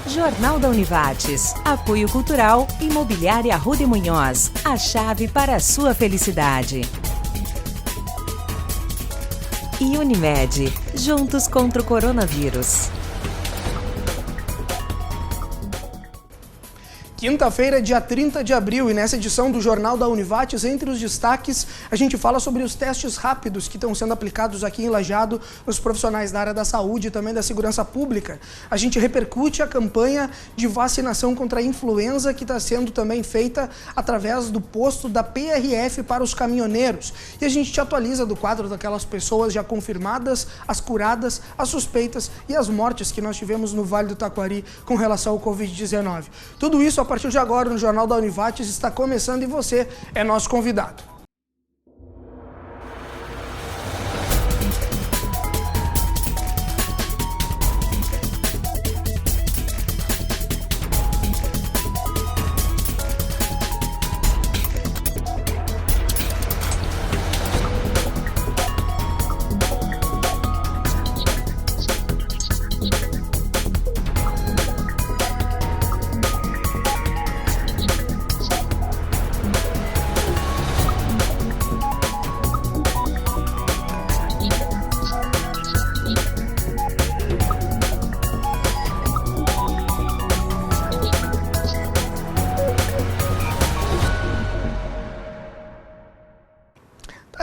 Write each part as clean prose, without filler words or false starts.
Jornal da Univates. Apoio Cultural, Imobiliária Arruda e Munhoz. A chave para a sua felicidade. E Unimed. Juntos contra o coronavírus. Quinta-feira, dia 30 de abril, e nessa edição do Jornal da Univates, entre os destaques, a gente fala sobre os testes rápidos que estão sendo aplicados aqui em Lajeado nos profissionais da área da saúde e também da segurança pública. A gente repercute a campanha de vacinação contra a influenza que está sendo também feita através do posto da PRF para os caminhoneiros. E a gente te atualiza do quadro daquelas pessoas já confirmadas, as curadas, as suspeitas e as mortes que nós tivemos no Vale do Taquari com relação ao Covid-19. Tudo isso a partir de agora no Jornal da Univates está começando e você é nosso convidado.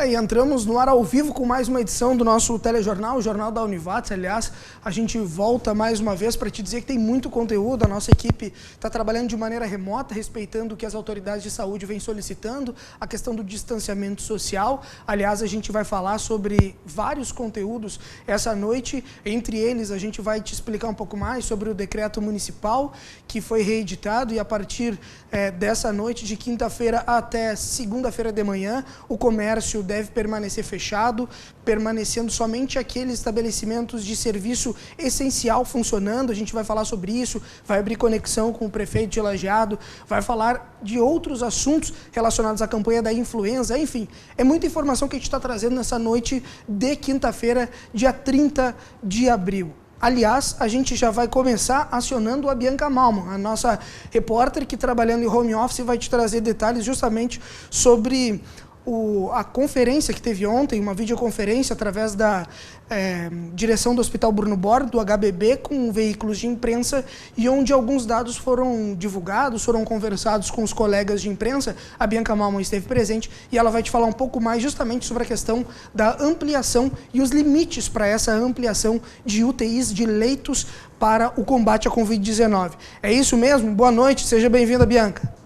E entramos no ar ao vivo com mais uma edição do nosso telejornal, o Jornal da Univates. Aliás, a gente volta mais uma vez para te dizer que tem muito conteúdo. A nossa equipe está trabalhando de maneira remota, respeitando o que as autoridades de saúde vêm solicitando, a questão do distanciamento social. Aliás, a gente vai falar sobre vários conteúdos essa noite. Entre eles, a gente vai te explicar um pouco mais sobre o decreto municipal que foi reeditado e a partir dessa noite, de quinta-feira até segunda-feira de manhã, o comércio deve permanecer fechado, permanecendo somente aqueles estabelecimentos de serviço essencial funcionando. A gente vai falar sobre isso, vai abrir conexão com o prefeito de Lajeado, vai falar de outros assuntos relacionados à campanha da influenza, enfim, é muita informação que a gente está trazendo nessa noite de quinta-feira, dia 30 de abril. Aliás, a gente já vai começar acionando a Bianca Malman, a nossa repórter que trabalhando em home office vai te trazer detalhes justamente sobre a conferência que teve ontem, uma videoconferência através da direção do Hospital Bruno Borg, do HBB, com veículos de imprensa, e onde alguns dados foram divulgados, foram conversados com os colegas de imprensa. A Bianca Malman esteve presente e ela vai te falar um pouco mais justamente sobre a questão da ampliação e os limites para essa ampliação de UTIs, de leitos para o combate à Covid-19. É isso mesmo? Boa noite, seja bem-vinda, Bianca.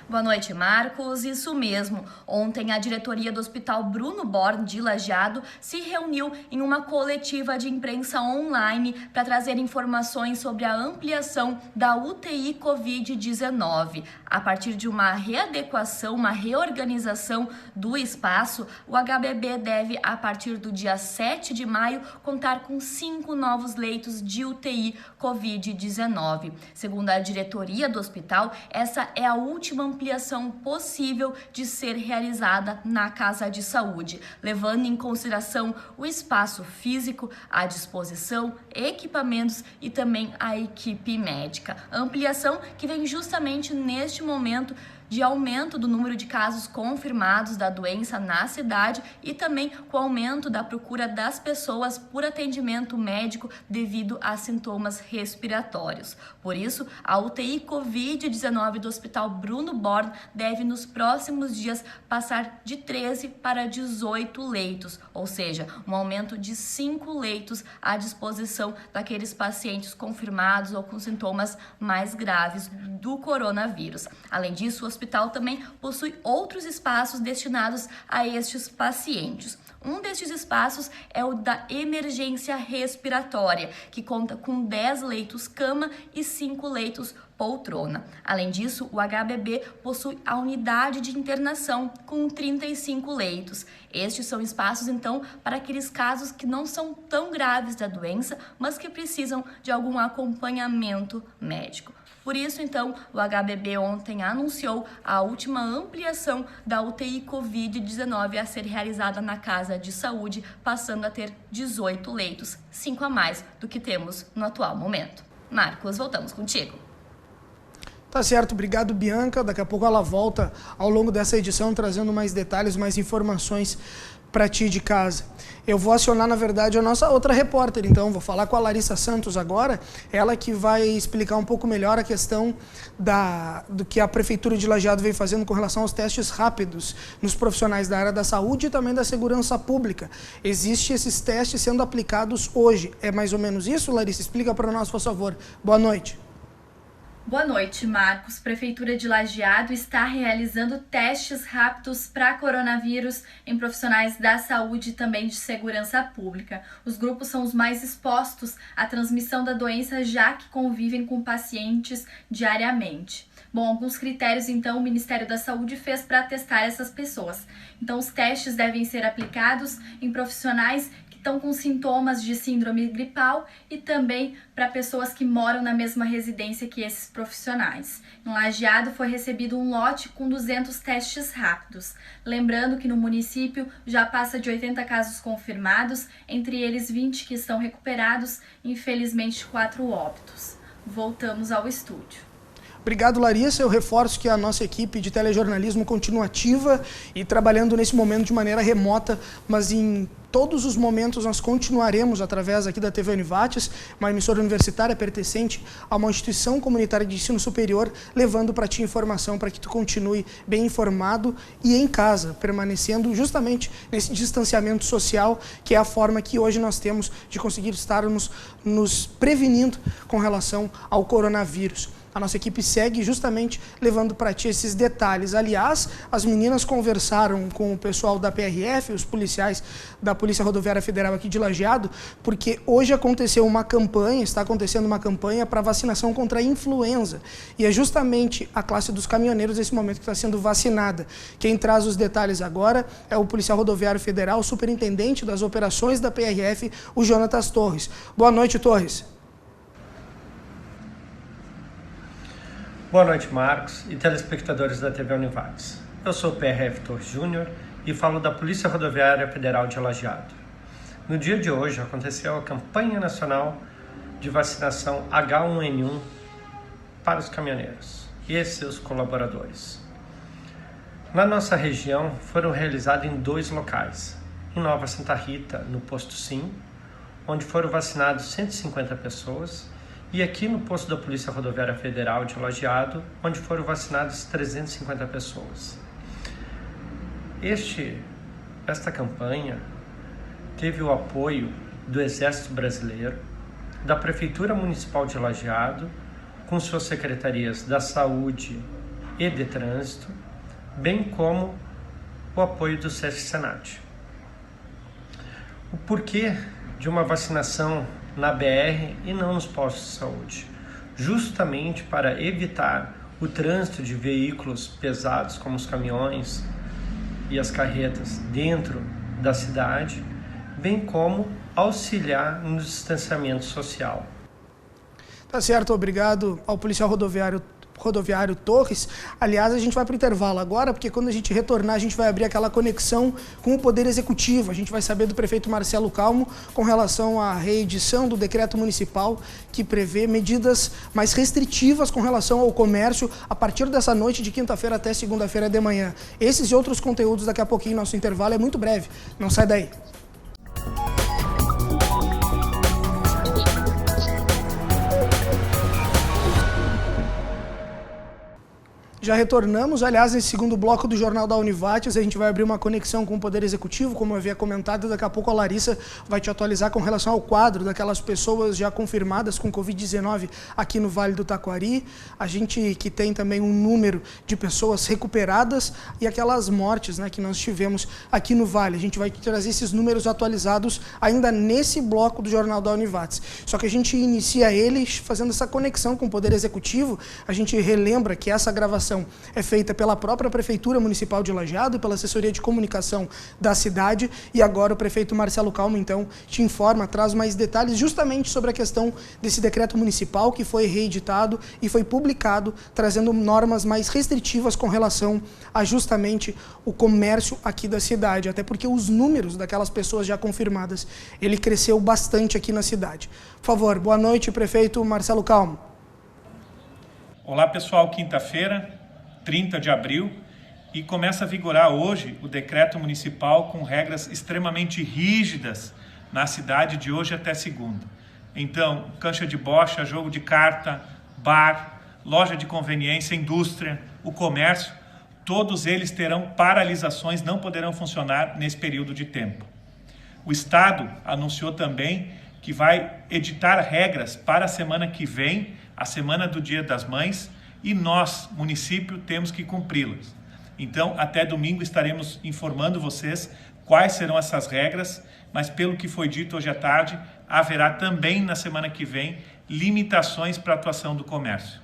Boa noite, Marcos. Isso mesmo. Ontem, a diretoria do Hospital Bruno Borg de Lajeado se reuniu em uma coletiva de imprensa online para trazer informações sobre a ampliação da UTI Covid-19. A partir de uma readequação, uma reorganização do espaço, o HBB deve, a partir do dia 7 de maio, contar com 5 novos leitos de UTI Covid-19. Segundo a diretoria do hospital, essa é a última ampliação possível de ser realizada na Casa de Saúde, levando em consideração o espaço físico, a disposição, equipamentos e também a equipe médica. Ampliação que vem justamente neste momento de aumento do número de casos confirmados da doença na cidade e também com o aumento da procura das pessoas por atendimento médico devido a sintomas respiratórios. Por isso, a UTI Covid-19 do Hospital Bruno Borg deve nos próximos dias passar de 13 para 18 leitos, ou seja, um aumento de 5 leitos à disposição daqueles pacientes confirmados ou com sintomas mais graves do coronavírus. Além disso, o hospital também possui outros espaços destinados a estes pacientes. Um destes espaços é o da emergência respiratória, que conta com 10 leitos cama e 5 leitos poltrona. Além disso, o HBB possui a unidade de internação com 35 leitos. Estes são espaços, então, para aqueles casos que não são tão graves da doença, mas que precisam de algum acompanhamento médico. Por isso, então, o HBB ontem anunciou a última ampliação da UTI Covid-19 a ser realizada na Casa de Saúde, passando a ter 18 leitos, 5 a mais do que temos no atual momento. Marcos, voltamos contigo. Tá certo, obrigado, Bianca. Daqui a pouco ela volta ao longo dessa edição trazendo mais detalhes, mais informações para ti de casa. Eu vou acionar, na verdade, a nossa outra repórter, então, vou falar com a Larissa Santos agora, ela que vai explicar um pouco melhor a questão do que a Prefeitura de Lajeado vem fazendo com relação aos testes rápidos nos profissionais da área da saúde e também da segurança pública. Existem esses testes sendo aplicados hoje. É mais ou menos isso, Larissa? Explica para nós, por favor. Boa noite. Boa noite, Marcos. Prefeitura de Lajeado está realizando testes rápidos para coronavírus em profissionais da saúde e também de segurança pública. Os grupos são os mais expostos à transmissão da doença, já que convivem com pacientes diariamente. Bom, alguns critérios, então, o Ministério da Saúde fez para testar essas pessoas. Então, os testes devem ser aplicados em profissionais estão com sintomas de síndrome gripal e também para pessoas que moram na mesma residência que esses profissionais. Em Lajeado foi recebido um lote com 200 testes rápidos. Lembrando que no município já passa de 80 casos confirmados, entre eles 20 que estão recuperados, infelizmente 4 óbitos. Voltamos ao estúdio. Obrigado, Larissa. Eu reforço que a nossa equipe de telejornalismo continua ativa e trabalhando nesse momento de maneira remota, mas em todos os momentos nós continuaremos, através aqui da TV Univates, uma emissora universitária pertencente a uma instituição comunitária de ensino superior, levando para ti informação para que tu continue bem informado e em casa, permanecendo justamente nesse distanciamento social, que é a forma que hoje nós temos de conseguir estarmos nos prevenindo com relação ao coronavírus. A nossa equipe segue justamente levando para ti esses detalhes. Aliás, as meninas conversaram com o pessoal da PRF, os policiais da Polícia Rodoviária Federal aqui de Lajeado, porque hoje aconteceu uma campanha, está acontecendo uma campanha para vacinação contra a influenza. E é justamente a classe dos caminhoneiros nesse momento que está sendo vacinada. Quem traz os detalhes agora é o Policial Rodoviário Federal, o superintendente das operações da PRF, o Jonatas Torres. Boa noite, Torres. Boa noite, Marcos e telespectadores da TV Univates. Eu sou o PRF Torres Júnior e falo da Polícia Rodoviária Federal de Lajeado. No dia de hoje aconteceu a campanha nacional de vacinação H1N1 para os caminhoneiros e seus colaboradores. Na nossa região foram realizados em 2 locais. Em Nova Santa Rita, no posto Sim, onde foram vacinados 150 pessoas, e aqui no posto da Polícia Rodoviária Federal de Lajeado, onde foram vacinadas 350 pessoas. Esta campanha teve o apoio do Exército Brasileiro, da Prefeitura Municipal de Lajeado, com suas secretarias da Saúde e de Trânsito, bem como o apoio do SESC-Senat. O porquê de uma vacinação na BR e não nos postos de saúde? Justamente para evitar o trânsito de veículos pesados, como os caminhões e as carretas, dentro da cidade, bem como auxiliar no distanciamento social. Tá certo, obrigado ao policial rodoviário Torres. Aliás, a gente vai para o intervalo agora, porque quando a gente retornar, a gente vai abrir aquela conexão com o Poder Executivo. A gente vai saber do prefeito Marcelo Calmo com relação à reedição do decreto municipal que prevê medidas mais restritivas com relação ao comércio a partir dessa noite de quinta-feira até segunda-feira de manhã. Esses e outros conteúdos daqui a pouquinho. Nosso intervalo é muito breve. Não sai daí. Já retornamos, aliás, nesse segundo bloco do Jornal da Univates, a gente vai abrir uma conexão com o Poder Executivo, como eu havia comentado, daqui a pouco a Larissa vai te atualizar com relação ao quadro daquelas pessoas já confirmadas com Covid-19 aqui no Vale do Taquari. A gente que tem também um número de pessoas recuperadas e aquelas mortes, né, que nós tivemos aqui no Vale. A gente vai trazer esses números atualizados ainda nesse bloco do Jornal da Univates. Só que a gente inicia eles fazendo essa conexão com o Poder Executivo. A gente relembra que essa gravação divulgação é feita pela própria Prefeitura Municipal de Lajeado e pela Assessoria de Comunicação da cidade. E agora o prefeito Marcelo Calmo, então, te informa, traz mais detalhes justamente sobre a questão desse decreto municipal que foi reeditado e foi publicado, trazendo normas mais restritivas com relação a justamente o comércio aqui da cidade, até porque os números daquelas pessoas já confirmadas, ele cresceu bastante aqui na cidade. Por favor, boa noite, prefeito Marcelo Calmo. Olá pessoal, quinta-feira, 30 de abril, e começa a vigorar hoje o decreto municipal com regras extremamente rígidas na cidade de hoje até segunda. Então, cancha de bocha, jogo de carta, bar, loja de conveniência, indústria, o comércio, todos eles terão paralisações, não poderão funcionar nesse período de tempo. O Estado anunciou também que vai editar regras para a semana que vem, a semana do Dia das Mães, e nós, município, temos que cumpri-las. Então, até domingo estaremos informando vocês quais serão essas regras, mas pelo que foi dito hoje à tarde, haverá também na semana que vem limitações para a atuação do comércio.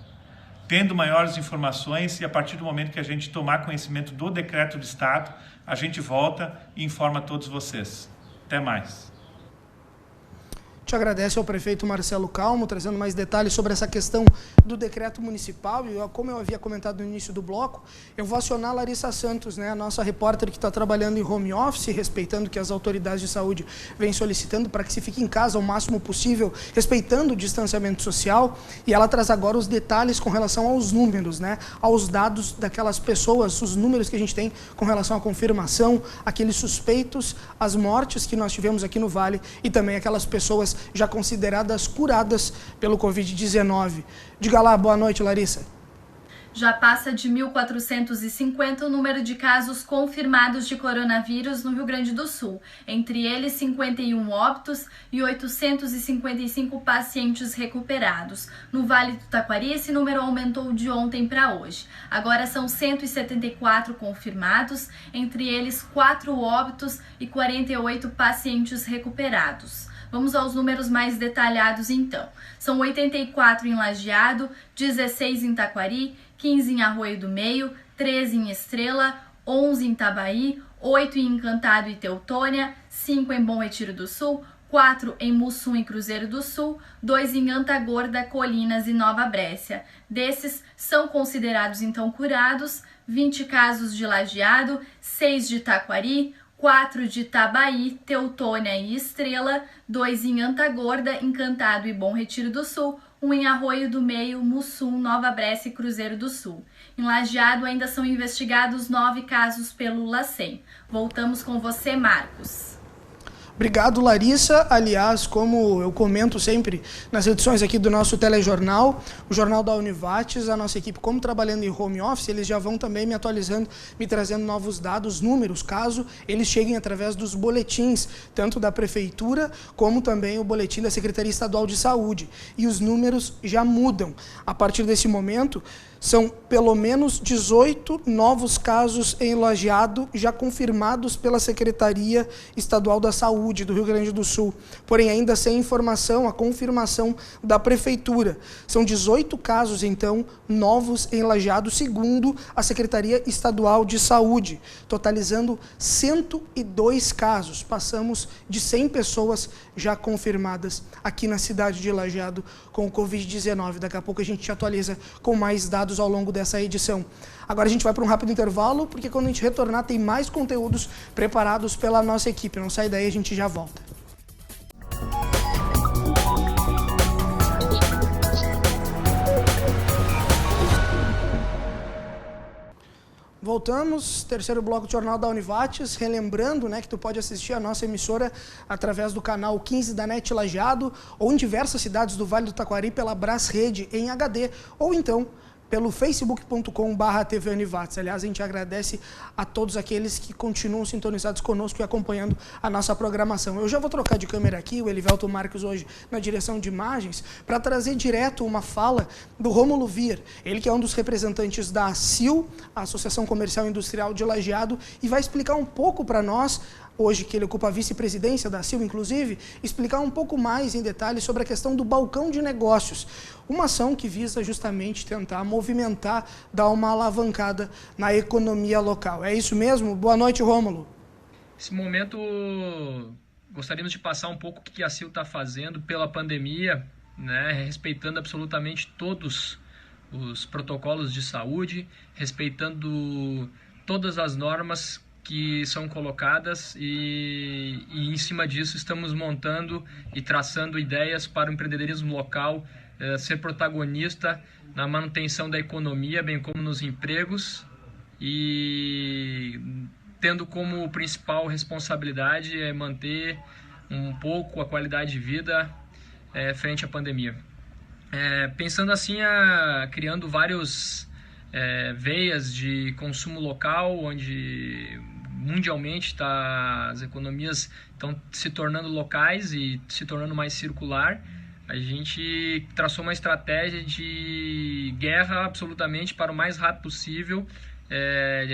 Tendo maiores informações e a partir do momento que a gente tomar conhecimento do decreto do Estado, a gente volta e informa a todos vocês. Até mais. Te agradece ao prefeito Marcelo Calmo, trazendo mais detalhes sobre essa questão do decreto municipal. E como eu havia comentado no início do bloco, eu vou acionar a Larissa Santos, né, a nossa repórter que está trabalhando em home office, respeitando que as autoridades de saúde vêm solicitando para que se fique em casa o máximo possível, respeitando o distanciamento social. E ela traz agora os detalhes com relação aos números, né, aos dados daquelas pessoas, os números que a gente tem com relação à confirmação, aqueles suspeitos, as mortes que nós tivemos aqui no Vale e também aquelas pessoas já consideradas curadas pelo Covid-19. Diga lá, boa noite, Larissa. Já passa de 1.450 o número de casos confirmados de coronavírus no Rio Grande do Sul, entre eles 51 óbitos e 855 pacientes recuperados. No Vale do Taquari, esse número aumentou de ontem para hoje. Agora são 174 confirmados, entre eles 4 óbitos e 48 pacientes recuperados. Vamos aos números mais detalhados então. São 84 em Lajeado, 16 em Taquari, 15 em Arroio do Meio, 13 em Estrela, 11 em Itabaí, 8 em Encantado e Teutônia, 5 em Bom Retiro do Sul, 4 em Mussum e Cruzeiro do Sul, 2 em Antagorda, Colinas e Nova Brécia. Desses, são considerados então curados 20 casos de Lajeado, 6 de Taquari, 4 de Itabaí, Teutônia e Estrela, 2 em Antagorda, Encantado e Bom Retiro do Sul, 1 em Arroio do Meio, Mussum, Nova Brécia e Cruzeiro do Sul. Em Lajeado ainda são investigados 9 casos pelo LACEN. Voltamos com você, Marcos. Obrigado, Larissa. Aliás, como eu comento sempre nas edições aqui do nosso telejornal, o Jornal da Univates, a nossa equipe, como trabalhando em home office, eles já vão também me atualizando, me trazendo novos dados, números, caso eles cheguem através dos boletins, tanto da Prefeitura, como também o boletim da Secretaria Estadual de Saúde. E os números já mudam. A partir desse momento, são pelo menos 18 novos casos em Lajeado já confirmados pela Secretaria Estadual da Saúde do Rio Grande do Sul. Porém, ainda sem informação, a confirmação da Prefeitura. São 18 casos, então, novos em Lajeado, segundo a Secretaria Estadual de Saúde, totalizando 102 casos. Passamos de 100 pessoas já confirmadas aqui na cidade de Lajeado com o Covid-19. Daqui a pouco a gente te atualiza com mais dados ao longo dessa edição. Agora a gente vai para um rápido intervalo, porque quando a gente retornar tem mais conteúdos preparados pela nossa equipe. Não sai daí, a gente já volta. Voltamos, terceiro bloco do Jornal da Univates, relembrando, né, que tu pode assistir a nossa emissora através do canal 15 da NET Lajeado ou em diversas cidades do Vale do Taquari pela Brás Rede em HD, ou então pelo facebook.com/TV Univates. Aliás, a gente agradece a todos aqueles que continuam sintonizados conosco e acompanhando a nossa programação. Eu já vou trocar de câmera aqui, o Elivelto Marques hoje na direção de imagens, para trazer direto uma fala do Rômulo Vier, ele que é um dos representantes da ACIL, a Associação Comercial e Industrial de Lajeado, e vai explicar um pouco para nós hoje que ele ocupa a vice-presidência da ACIL, inclusive, explicar um pouco mais em detalhes sobre a questão do balcão de negócios, uma ação que visa justamente tentar movimentar, dar uma alavancada na economia local. É isso mesmo? Boa noite, Rômulo. Nesse momento, gostaríamos de passar um pouco o que a ACIL está fazendo pela pandemia, né, respeitando absolutamente todos os protocolos de saúde, respeitando todas as normas que são colocadas e em cima disso estamos montando e traçando ideias para o empreendedorismo local ser protagonista na manutenção da economia, bem como nos empregos, e tendo como principal responsabilidade manter um pouco a qualidade de vida frente à pandemia. Pensando assim, criando vários veias de consumo local, onde mundialmente as economias estão se tornando locais e se tornando mais circular, a gente traçou uma estratégia de guerra absolutamente para o mais rápido possível,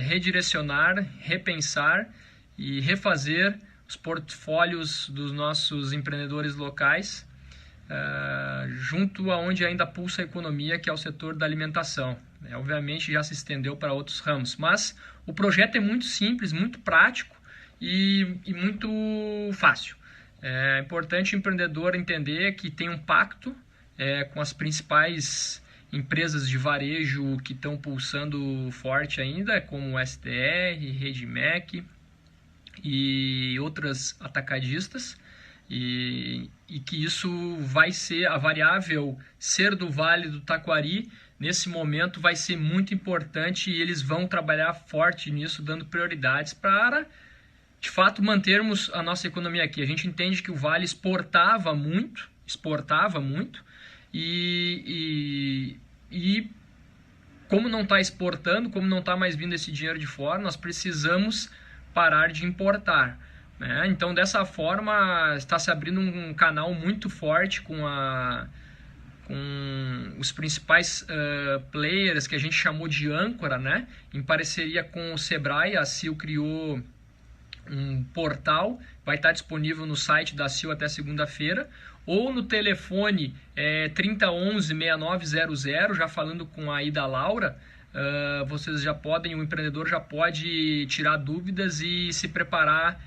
redirecionar, repensar e refazer os portfólios dos nossos empreendedores locais, junto aonde ainda pulsa a economia, que é o setor da alimentação. Obviamente já se estendeu para outros ramos, mas o projeto é muito simples, muito prático e muito fácil. É importante o empreendedor entender que tem um pacto com as principais empresas de varejo que estão pulsando forte ainda, como o STR, Redimec e outras atacadistas, e que isso vai ser a variável ser do Vale do Taquari. Nesse momento vai ser muito importante e eles vão trabalhar forte nisso, dando prioridades para, de fato, mantermos a nossa economia aqui. A gente entende que o Vale exportava muito e como não está exportando, como não está mais vindo esse dinheiro de fora, nós precisamos parar de importar. Então, dessa forma, está se abrindo um canal muito forte com os principais players que a gente chamou de âncora, né? Em parceria com o Sebrae, a ACIL criou um portal, vai estar disponível no site da ACIL até segunda-feira, ou no telefone 3011-6900, já falando com a Ida Laura, vocês já podem, o empreendedor já pode tirar dúvidas e se preparar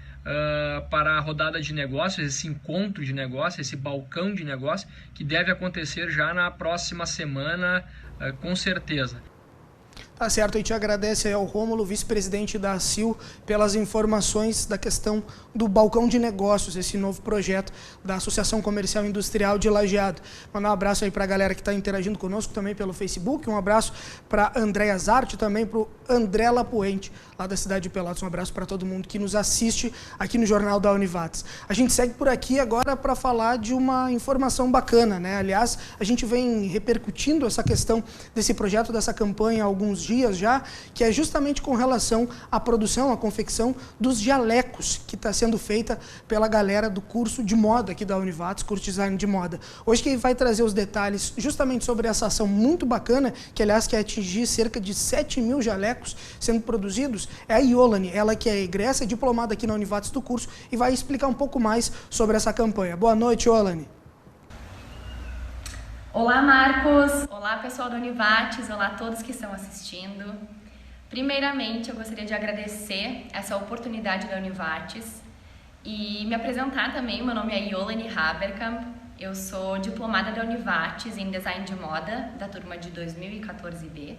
para a rodada de negócios, esse encontro de negócios, esse balcão de negócios, que deve acontecer já na próxima semana, com certeza. Tá certo, a gente agradece ao Rômulo, vice-presidente da ACIL, pelas informações da questão do balcão de negócios, esse novo projeto da Associação Comercial e Industrial de Lajeado. Mandar um abraço aí para a galera que está interagindo conosco também pelo Facebook, um abraço para a Andréa Zarte, também para o André Lapuente, lá da cidade de Pelotas. Um abraço para todo mundo que nos assiste aqui no Jornal da Univates. A gente segue por aqui agora para falar de uma informação bacana, né? Aliás, a gente vem repercutindo essa questão desse projeto, dessa campanha há alguns dias já, que é justamente com relação à produção, à confecção dos jalecos que está sendo feita pela galera do curso de moda aqui da Univates, curso de design de moda. Hoje quem vai trazer os detalhes justamente sobre essa ação muito bacana, que aliás quer atingir cerca de 7.000 jalecos sendo produzidos, é a Iolani, ela que é egressa, diplomada aqui na Univates do curso, e vai explicar um pouco mais sobre essa campanha. Boa noite, Iolani. Olá, Marcos! Olá, pessoal da Univates! Olá a todos que estão assistindo. Primeiramente, eu gostaria de agradecer essa oportunidade da Univates e me apresentar também. Meu nome é Iolani Haberkamp, eu sou diplomada da Univates em Design de Moda, da turma de 2014B.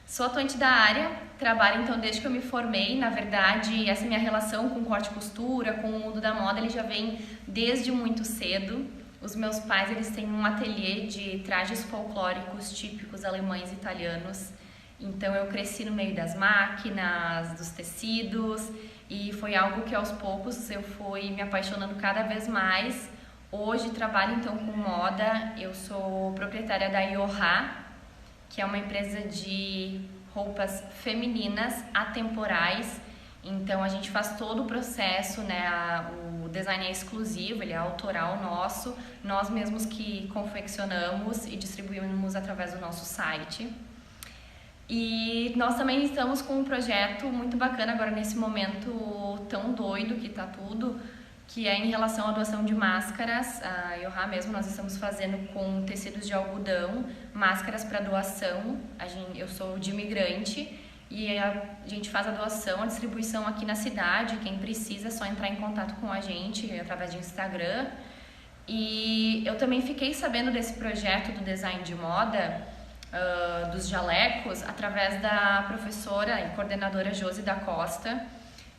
Sou atuante da área, trabalho então desde que eu me formei. Na verdade, essa minha relação com corte e costura, com o mundo da moda, ele já vem desde muito cedo. Os meus pais, eles têm um ateliê de trajes folclóricos típicos alemães e italianos. Então eu cresci no meio das máquinas, dos tecidos, e foi algo que aos poucos eu fui me apaixonando cada vez mais. Hoje trabalho então com moda, eu sou proprietária da Ioha, que é uma empresa de roupas femininas atemporais. Então a gente faz todo o processo, né? O design é exclusivo, ele é autoral nosso, nós mesmos que confeccionamos e distribuímos através do nosso site. E nós também estamos com um projeto muito bacana agora nesse momento tão doido que tá tudo, que é em relação à doação de máscaras. A Yoha mesmo, nós estamos fazendo com tecidos de algodão, máscaras para doação. Eu sou de imigrante e a gente faz a doação, a distribuição aqui na cidade. Quem precisa é só entrar em contato com a gente através de Instagram. E eu também fiquei sabendo desse projeto do design de moda, dos jalecos, através da professora e coordenadora Josi da Costa.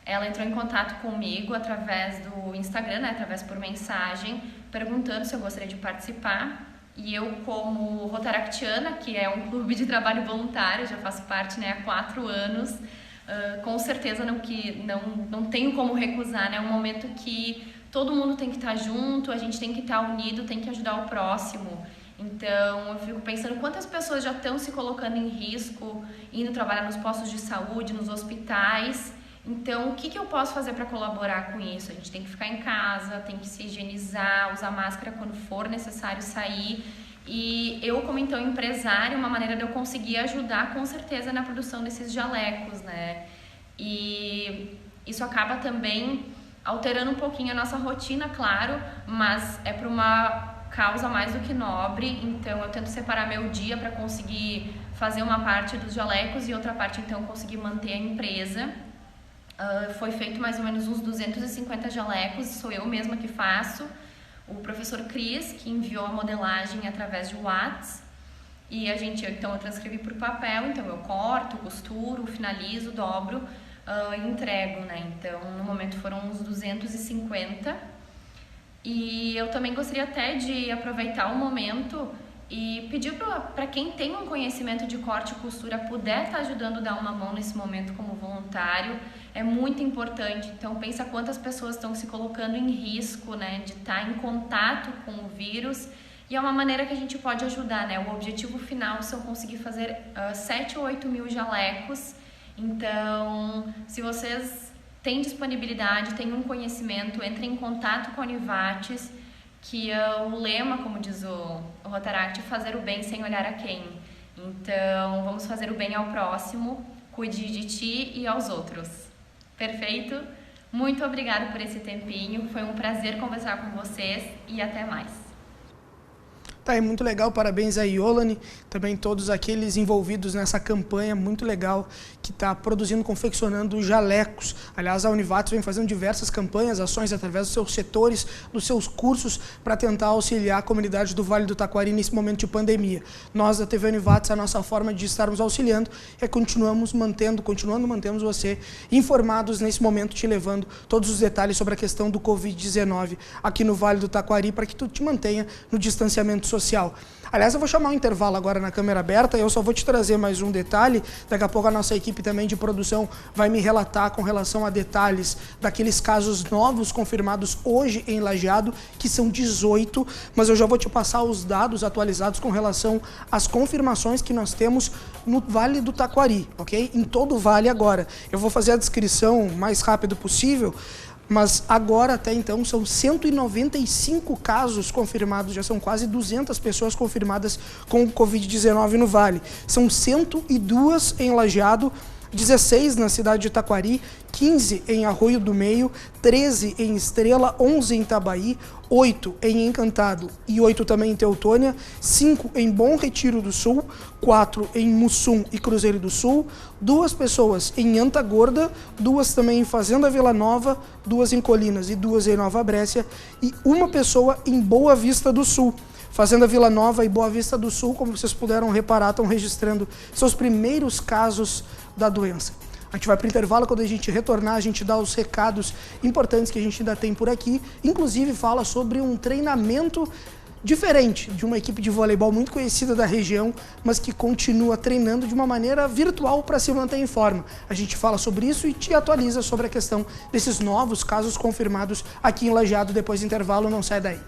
Ela entrou em contato comigo através do Instagram, né, através por mensagem, perguntando se eu gostaria de participar. E eu, como rotaractiana, que é um clube de trabalho voluntário, já faço parte, né, há 4 anos, com certeza não tenho como recusar, né, é um momento que todo mundo tem que estar junto, a gente tem que estar unido, tem que ajudar o próximo. Então, eu fico pensando quantas pessoas já estão se colocando em risco, indo trabalhar nos postos de saúde, nos hospitais. Então, o que eu posso fazer para colaborar com isso? A gente tem que ficar em casa, tem que se higienizar, usar máscara quando for necessário sair. E eu, como então empresária, uma maneira de eu conseguir ajudar com certeza na produção desses jalecos, né? E isso acaba também alterando um pouquinho a nossa rotina, claro, mas é para uma causa mais do que nobre. Então eu tento separar meu dia para conseguir fazer uma parte dos jalecos e outra parte então conseguir manter a empresa. Foi feito mais ou menos uns 250 jalecos, sou eu mesma que faço. O professor Cris, que enviou a modelagem através de WhatsApp, e eu transcrevi por papel, então eu corto, costuro, finalizo, dobro e entrego, né? Então no momento foram uns 250. E eu também gostaria até de aproveitar o momento e pedir para quem tem um conhecimento de corte e costura puder estar ajudando a dar uma mão nesse momento como voluntário, é muito importante. Então pensa quantas pessoas estão se colocando em risco, né, de estar em contato com o vírus, e é uma maneira que a gente pode ajudar, né? O objetivo final são conseguir fazer 7 ou 8 mil jalecos. Então, se vocês têm disponibilidade, têm um conhecimento, entrem em contato com a Univates, que o lema, como diz o Rotaract, é fazer o bem sem olhar a quem. Então, vamos fazer o bem ao próximo, cuide de ti e aos outros. Perfeito? Muito obrigada por esse tempinho, foi um prazer conversar com vocês e até mais. Tá aí, muito legal, parabéns a Yolani, também todos aqueles envolvidos nessa campanha muito legal que está produzindo, confeccionando jalecos. Aliás, a Univates vem fazendo diversas campanhas, ações através dos seus setores, dos seus cursos, para tentar auxiliar a comunidade do Vale do Taquari nesse momento de pandemia. Nós da TV Univates, a nossa forma de estarmos auxiliando é continuando mantendo você informados nesse momento, te levando todos os detalhes sobre a questão do Covid-19 aqui no Vale do Taquari, para que tu te mantenha no distanciamento social. Aliás, eu vou chamar um intervalo agora na câmera aberta e eu só vou te trazer mais um detalhe. Daqui a pouco a nossa equipe também de produção vai me relatar com relação a detalhes daqueles casos novos confirmados hoje em Lajeado, que são 18, mas eu já vou te passar os dados atualizados com relação às confirmações que nós temos no Vale do Taquari, ok? Em todo o Vale agora. Eu vou fazer a descrição o mais rápido possível, mas agora, até então, são 195 casos confirmados, já são quase 200 pessoas confirmadas com o Covid-19 no Vale. São 102 em Lajeado, 16 na cidade de Taquari, 15 em Arroio do Meio, 13 em Estrela, 11 em Itabaí, 8 em Encantado e 8 também em Teutônia, 5 em Bom Retiro do Sul, 4 em Mussum e Cruzeiro do Sul, 2 pessoas em Antagorda, 2 também em Fazenda Vila Nova, 2 em Colinas e 2 em Nova Brécia e 1 pessoa em Boa Vista do Sul. Fazenda Vila Nova e Boa Vista do Sul, como vocês puderam reparar, estão registrando seus primeiros casos da doença. A gente vai para o intervalo, quando a gente retornar, a gente dá os recados importantes que a gente ainda tem por aqui, inclusive fala sobre um treinamento diferente de uma equipe de voleibol muito conhecida da região, mas que continua treinando de uma maneira virtual para se manter em forma. A gente fala sobre isso e te atualiza sobre a questão desses novos casos confirmados aqui em Lajeado. Depois do intervalo, não sai daí.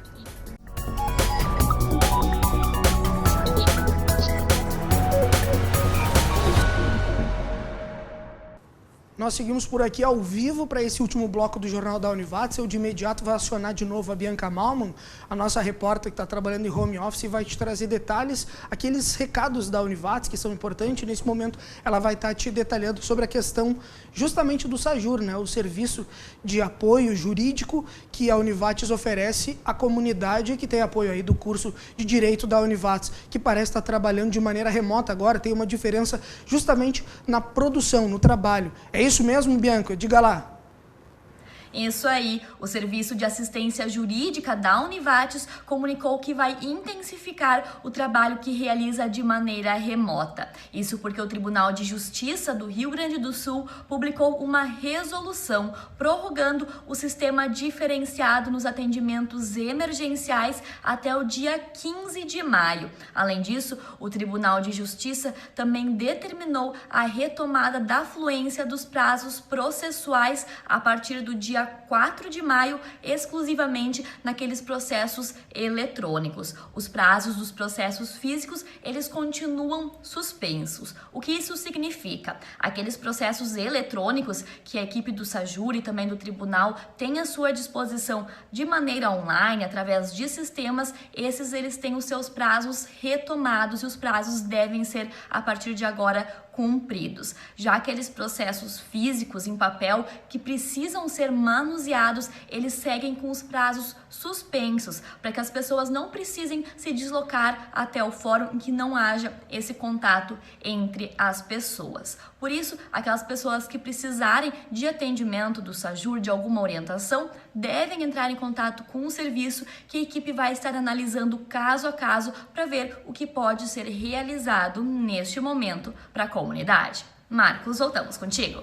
Nós seguimos por aqui ao vivo para esse último bloco do Jornal da Univates. Eu de imediato vou acionar de novo a Bianca Malman, a nossa repórter que está trabalhando em home office, e vai te trazer detalhes, aqueles recados da Univates que são importantes. Nesse momento ela vai estar te detalhando sobre a questão justamente do SAJUR, né? O serviço de apoio jurídico que a Univates oferece à comunidade que tem apoio aí do curso de Direito da Univates, que parece estar trabalhando de maneira remota agora, tem uma diferença justamente na produção, no trabalho. É isso mesmo, Bianca? Diga lá. Isso aí, o Serviço de Assistência Jurídica da Univates comunicou que vai intensificar o trabalho que realiza de maneira remota. Isso porque o Tribunal de Justiça do Rio Grande do Sul publicou uma resolução prorrogando o sistema diferenciado nos atendimentos emergenciais até o dia 15 de maio. Além disso, o Tribunal de Justiça também determinou a retomada da fluência dos prazos processuais a partir do dia 4 de maio, exclusivamente naqueles processos eletrônicos. Os prazos dos processos físicos, eles continuam suspensos. O que isso significa? Aqueles processos eletrônicos que a equipe do SAJUR e também do tribunal tem à sua disposição de maneira online, através de sistemas, eles têm os seus prazos retomados e os prazos devem ser, a partir de agora, cumpridos. Já aqueles processos físicos em papel que precisam ser manuseados, eles seguem com os prazos suspensos, para que as pessoas não precisem se deslocar até o fórum em que não haja esse contato entre as pessoas. Por isso, aquelas pessoas que precisarem de atendimento do SAJUR, de alguma orientação, devem entrar em contato com o serviço, que a equipe vai estar analisando caso a caso para ver o que pode ser realizado neste momento para a comunidade. Marcos, voltamos contigo.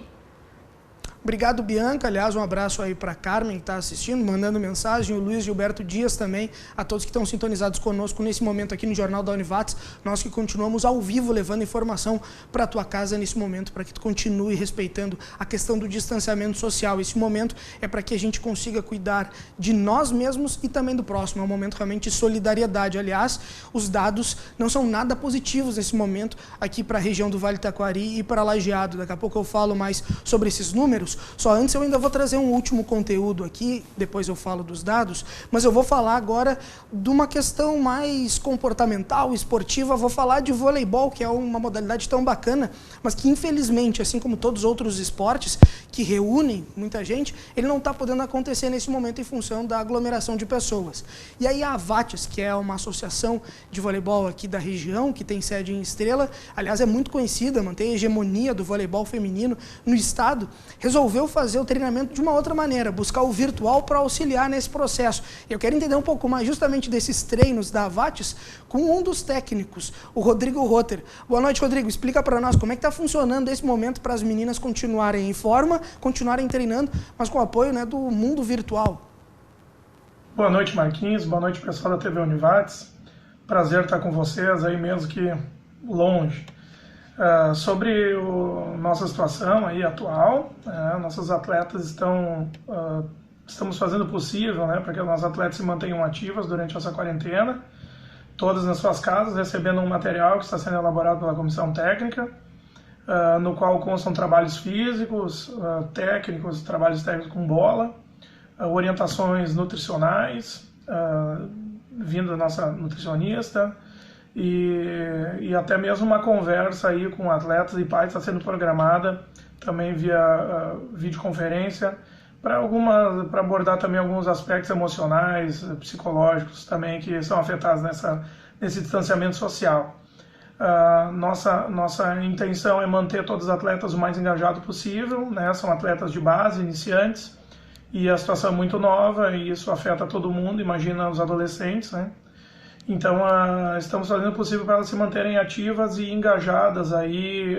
Obrigado, Bianca. Aliás, um abraço aí para Carmen, que está assistindo, mandando mensagem, o Luiz Gilberto Dias também, a todos que estão sintonizados conosco nesse momento aqui no Jornal da Univates. Nós que continuamos ao vivo levando informação para a tua casa nesse momento, para que tu continue respeitando a questão do distanciamento social. Esse momento é para que a gente consiga cuidar de nós mesmos e também do próximo. É um momento realmente de solidariedade. Aliás, os dados não são nada positivos nesse momento aqui para a região do Vale do Taquari e para Lajeado. Daqui a pouco eu falo mais sobre esses números. Só antes eu ainda vou trazer um último conteúdo aqui, depois eu falo dos dados, mas eu vou falar agora de uma questão mais comportamental, esportiva. Vou falar de voleibol, que é uma modalidade tão bacana, mas que infelizmente, assim como todos os outros esportes que reúnem muita gente, ele não está podendo acontecer nesse momento em função da aglomeração de pessoas. E aí a AVATES, que é uma associação de voleibol aqui da região, que tem sede em Estrela, aliás é muito conhecida, mantém a hegemonia do voleibol feminino no estado, resolveu fazer o treinamento de uma outra maneira, buscar o virtual para auxiliar nesse processo. E eu quero entender um pouco mais justamente desses treinos da AVATES com um dos técnicos, o Rodrigo Rotter. Boa noite, Rodrigo. Explica para nós como é que está funcionando esse momento para as meninas continuarem em forma, continuarem treinando, mas com o apoio, né, do mundo virtual. Boa noite, Marquinhos. Boa noite, pessoal da TV Univates. Prazer estar com vocês aí, mesmo que longe. Sobre nossa situação aí atual, nossos atletas estamos fazendo o possível, né, para que os nossos atletas se mantenham ativos durante essa quarentena, todas nas suas casas, recebendo um material que está sendo elaborado pela comissão técnica, no qual constam trabalhos físicos, trabalhos técnicos com bola, orientações nutricionais, vindo da nossa nutricionista, e até mesmo uma conversa aí com atletas e pais está sendo programada também via videoconferência para abordar também alguns aspectos emocionais, psicológicos também que são afetados nesse distanciamento social. Nossa intenção é manter todos os atletas o mais engajados possível, né? São atletas de base, iniciantes, e a situação é muito nova e isso afeta todo mundo, imagina os adolescentes, né? Então, estamos fazendo o possível para elas se manterem ativas e engajadas aí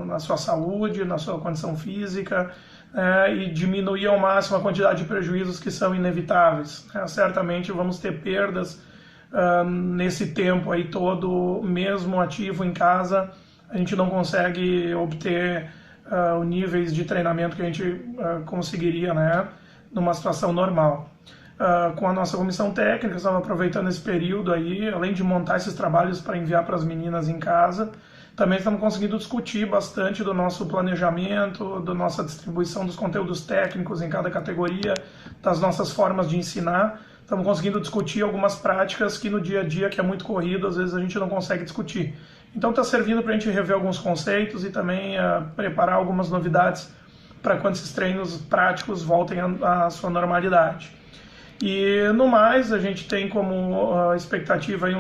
na sua saúde, na sua condição física, e diminuir ao máximo a quantidade de prejuízos que são inevitáveis. Certamente vamos ter perdas nesse tempo aí todo, mesmo ativo em casa, a gente não consegue obter os níveis de treinamento que a gente conseguiria, né, numa situação normal. Com a nossa comissão técnica, estamos aproveitando esse período aí, além de montar esses trabalhos para enviar para as meninas em casa, também estamos conseguindo discutir bastante do nosso planejamento, da nossa distribuição dos conteúdos técnicos em cada categoria, das nossas formas de ensinar. Estamos conseguindo discutir algumas práticas que no dia a dia, que é muito corrido, às vezes a gente não consegue discutir. Então está servindo para a gente rever alguns conceitos e também preparar algumas novidades para quando esses treinos práticos voltem à sua normalidade. E no mais, a gente tem como expectativa aí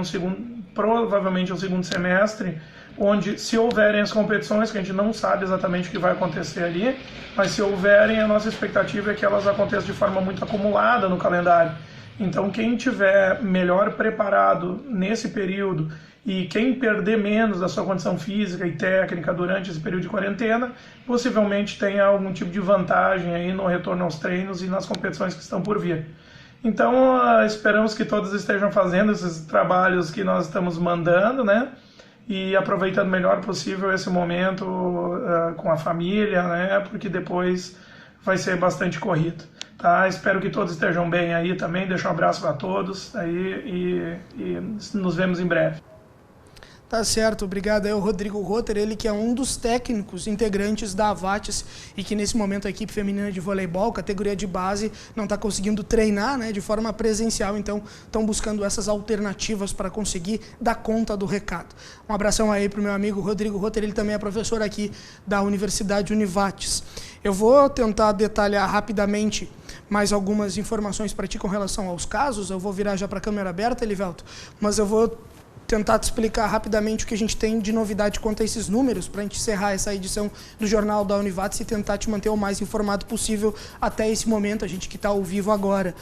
provavelmente um segundo semestre, onde se houverem as competições, que a gente não sabe exatamente o que vai acontecer ali, mas se houverem, a nossa expectativa é que elas aconteçam de forma muito acumulada no calendário. Então quem tiver melhor preparado nesse período e quem perder menos da sua condição física e técnica durante esse período de quarentena, possivelmente tenha algum tipo de vantagem aí no retorno aos treinos e nas competições que estão por vir. Então, esperamos que todos estejam fazendo esses trabalhos que nós estamos mandando, né? E aproveitando o melhor possível esse momento com a família, né? Porque depois vai ser bastante corrido. Tá? Espero que todos estejam bem aí também. Deixo um abraço para todos aí e nos vemos em breve. Tá certo, obrigado. É o Rodrigo Rotter, ele que é um dos técnicos integrantes da Avates e que nesse momento a equipe feminina de voleibol, categoria de base, não está conseguindo treinar, né, de forma presencial, então estão buscando essas alternativas para conseguir dar conta do recado. Um abração aí para o meu amigo Rodrigo Rotter, ele também é professor aqui da Universidade Univates. Eu vou tentar detalhar rapidamente mais algumas informações para ti com relação aos casos. Eu vou virar já para a câmera aberta, Elivelto, mas eu vou tentar te explicar rapidamente o que a gente tem de novidade quanto a esses números, para a gente encerrar essa edição do Jornal da Univates e tentar te manter o mais informado possível até esse momento, a gente que está ao vivo agora.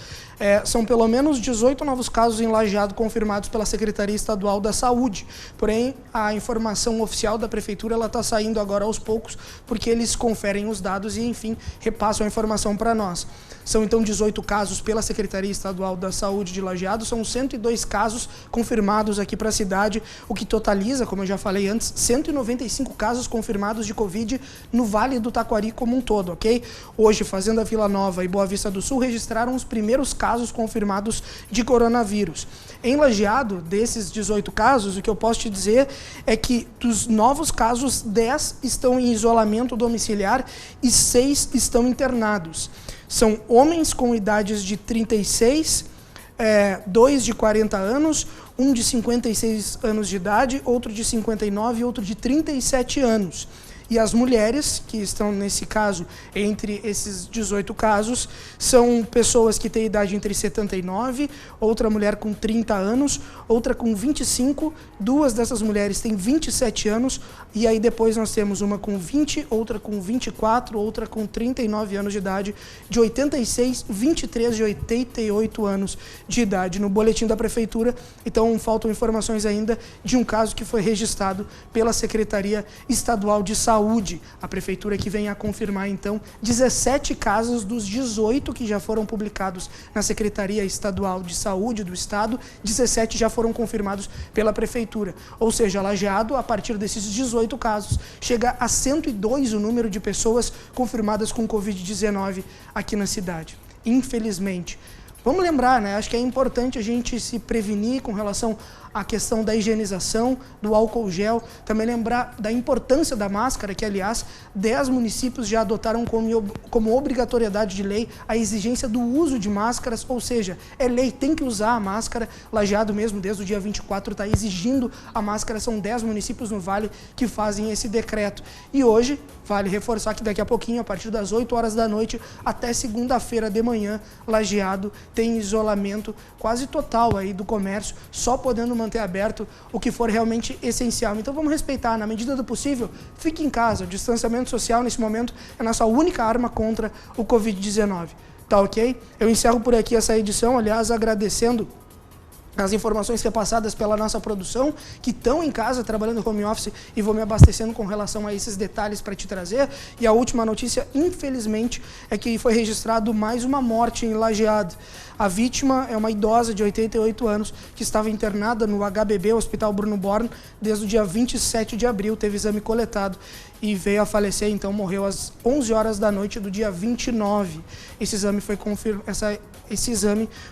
São pelo menos 18 novos casos em Lajeado confirmados pela Secretaria Estadual da Saúde, porém a informação oficial da Prefeitura está saindo agora aos poucos, porque eles conferem os dados e, enfim, repassam a informação para nós. São então 18 casos pela Secretaria Estadual da Saúde de Lajeado, são 102 casos confirmados aqui para a cidade, o que totaliza, como eu já falei antes, 195 casos confirmados de Covid no Vale do Taquari como um todo, ok? Hoje, Fazenda Vila Nova e Boa Vista do Sul registraram os primeiros casos confirmados de coronavírus. Em Lajeado, desses 18 casos, o que eu posso te dizer é que dos novos casos, 10 estão em isolamento domiciliar e 6 estão internados. São homens com idades de 36, 2 de 40 anos, um de 56 anos de idade, outro de 59 e outro de 37 anos. E as mulheres, que estão nesse caso, entre esses 18 casos, são pessoas que têm idade entre 79, outra mulher com 30 anos, outra com 25, duas dessas mulheres têm 27 anos, e aí depois nós temos uma com 20, outra com 24, outra com 39 anos de idade, de 86, 23 e 88 anos de idade. No boletim da Prefeitura, então faltam informações ainda de um caso que foi registrado pela Secretaria Estadual de Saúde. A Prefeitura que vem a confirmar, então, 17 casos dos 18 que já foram publicados na Secretaria Estadual de Saúde do Estado, 17 já foram confirmados pela Prefeitura. Ou seja, Lajeado, a partir desses 18 casos, chega a 102 o número de pessoas confirmadas com Covid-19 aqui na cidade. Infelizmente. Vamos lembrar, né? Acho que é importante a gente se prevenir com relação à questão da higienização, do álcool gel, também lembrar da importância da máscara, que, aliás, 10 municípios já adotaram como obrigatoriedade de lei a exigência do uso de máscaras, ou seja, é lei, tem que usar a máscara. Lajeado mesmo, desde o dia 24, está exigindo a máscara, são 10 municípios no Vale que fazem esse decreto. E hoje, vale reforçar que daqui a pouquinho, a partir das 8 horas da noite, até segunda-feira de manhã, Lajeado tem isolamento quase total aí do comércio, só podendo manter aberto o que for realmente essencial. Então vamos respeitar, na medida do possível, fique em casa. O distanciamento social nesse momento é a nossa única arma contra o Covid-19. Tá ok? Eu encerro por aqui essa edição, aliás, agradecendo as informações repassadas pela nossa produção, que estão em casa trabalhando home office, e vou me abastecendo com relação a esses detalhes para te trazer. E a última notícia, infelizmente, é que foi registrado mais uma morte em Lajeado. A vítima é uma idosa de 88 anos que estava internada no HBB, Hospital Bruno Born, desde o dia 27 de abril, teve exame coletado e veio a falecer, então morreu às 11 horas da noite do dia 29. Esse exame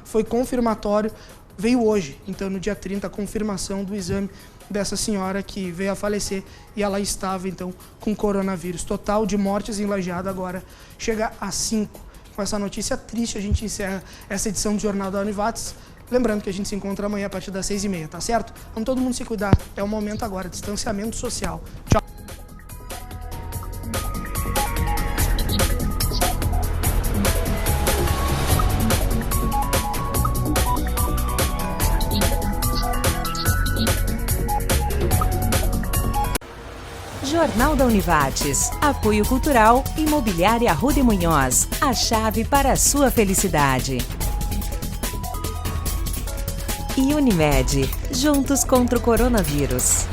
foi confirmatório veio hoje, então no dia 30, a confirmação do exame dessa senhora que veio a falecer e ela estava então com coronavírus. Total de mortes em Lajeado agora chega a 5. Com essa notícia triste a gente encerra essa edição do Jornal da Univates. Lembrando que a gente se encontra amanhã a partir das 6h30, tá certo? Vamos todo mundo se cuidar, é o momento agora, distanciamento social. Tchau! Jornal da Univates. Apoio Cultural, Imobiliária Rua de Munhoz. A chave para a sua felicidade. E Unimed. Juntos contra o coronavírus.